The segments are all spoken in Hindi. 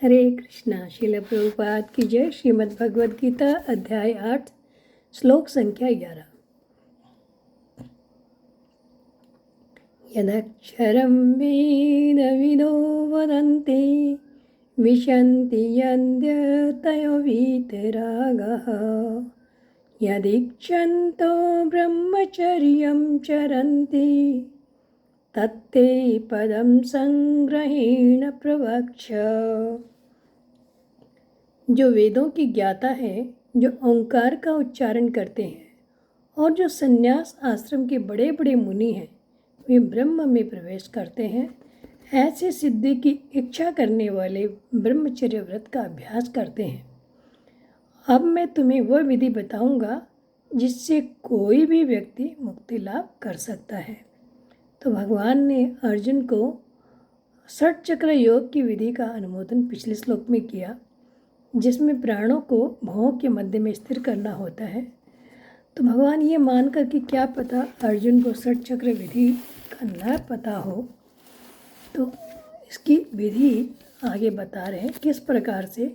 हरे कृष्णा। श्रील प्रभुपाद की जय। श्रीमद् भगवद गीता अध्याय 8 श्लोक संख्या 11। यदक्षरं वेदविदो वदन्ति विशन्ति यद्यतयो वीतरागः यदीक्षन्तो ब्रह्मचर्यं चरन्ति तत्ते पदं संग्रहेण प्रवक्ष। जो वेदों की ज्ञाता है, जो ओंकार का उच्चारण करते हैं और जो संन्यास आश्रम के बड़े बड़े मुनि हैं, वे ब्रह्म में प्रवेश करते हैं। ऐसे सिद्धि की इच्छा करने वाले ब्रह्मचर्य व्रत का अभ्यास करते हैं। अब मैं तुम्हें वह विधि बताऊंगा जिससे कोई भी व्यक्ति मुक्ति लाभ कर सकता है। तो भगवान ने अर्जुन को षट चक्र योग की विधि का अनुमोदन पिछले श्लोक में किया, जिसमें प्राणों को भवों के मध्य में स्थिर करना होता है। तो भगवान ये मानकर कि क्या पता अर्जुन को षट चक्र विधि का न पता हो, तो इसकी विधि आगे बता रहे हैं किस प्रकार से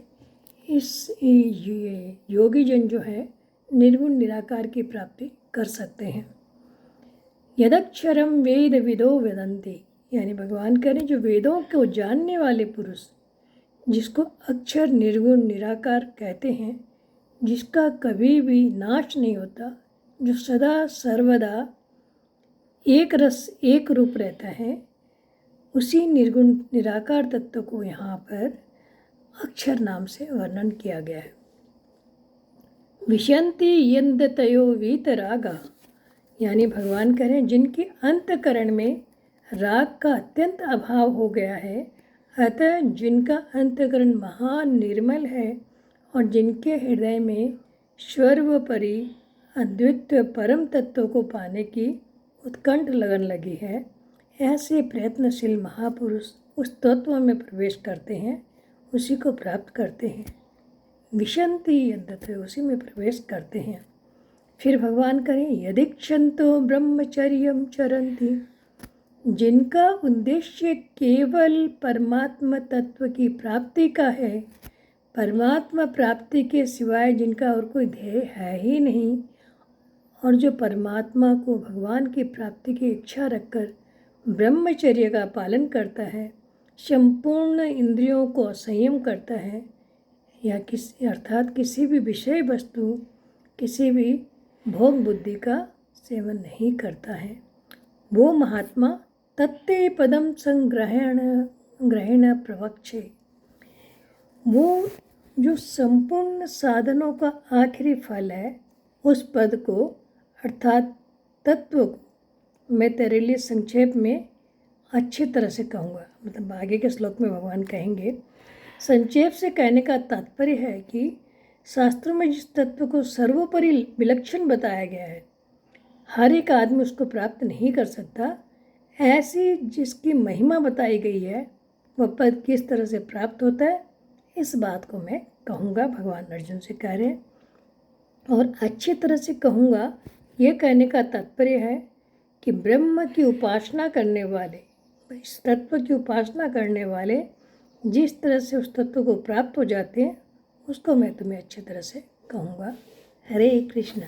इस योगी जन जो है निर्गुण निराकार की प्राप्ति कर सकते हैं। यदक्षरम वेद विदो वेदन्ति, यानी भगवान करें जो वेदों को जानने वाले पुरुष, जिसको अक्षर निर्गुण निराकार कहते हैं, जिसका कभी भी नाश नहीं होता, जो सदा सर्वदा एक रस एक रूप रहता है, उसी निर्गुण निराकार तत्व को यहाँ पर अक्षर नाम से वर्णन किया गया है। विशन्ति यद्यतयो वीतरागा, यानी भगवान करें जिनके अंतकरण में राग का अत्यंत अभाव हो गया है, अतः जिनका अंतकरण महान निर्मल है और जिनके हृदय में सर्वोपरि अद्वितीय परम तत्व को पाने की उत्कंठ लगन लगी है, ऐसे प्रयत्नशील महापुरुष उस तत्व में प्रवेश करते हैं, उसी को प्राप्त करते हैं। विशन्ति यद्यतयो, उसी में प्रवेश करते हैं। फिर भगवान करें यदीक्षन्तो ब्रह्मचर्यं चरन्ति, जिनका उद्देश्य केवल परमात्मा तत्व की प्राप्ति का है, परमात्मा प्राप्ति के सिवाय जिनका और कोई ध्येय है ही नहीं, और जो परमात्मा को भगवान की प्राप्ति की इच्छा रखकर ब्रह्मचर्य का पालन करता है, संपूर्ण इंद्रियों को संयम करता है, या अर्थात किसी भी विषय वस्तु, किसी भी भोग बुद्धि का सेवन नहीं करता है, वो महात्मा तत्ते पदम संग्रहेण प्रवक्षे, वो जो संपूर्ण साधनों का आखिरी फल है, उस पद को अर्थात तत्व को मैं तेरे लिए संक्षेप में अच्छी तरह से कहूँगा। मतलब आगे के श्लोक में भगवान कहेंगे। संक्षेप से कहने का तात्पर्य है कि शास्त्रों में जिस तत्व को सर्वोपरि विलक्षण बताया गया है, हर एक आदमी उसको प्राप्त नहीं कर सकता, ऐसी जिसकी महिमा बताई गई है, वह पद किस तरह से प्राप्त होता है, इस बात को मैं कहूँगा। भगवान अर्जुन से कह रहे हैं, और अच्छी तरह से कहूँगा ये कहने का तात्पर्य है कि ब्रह्म की उपासना करने वाले, इस तत्व की उपासना करने वाले जिस तरह से उस तत्व को प्राप्त हो जाते हैं, उसको मैं तुम्हें अच्छी तरह से कहूँगा। हरे कृष्ण।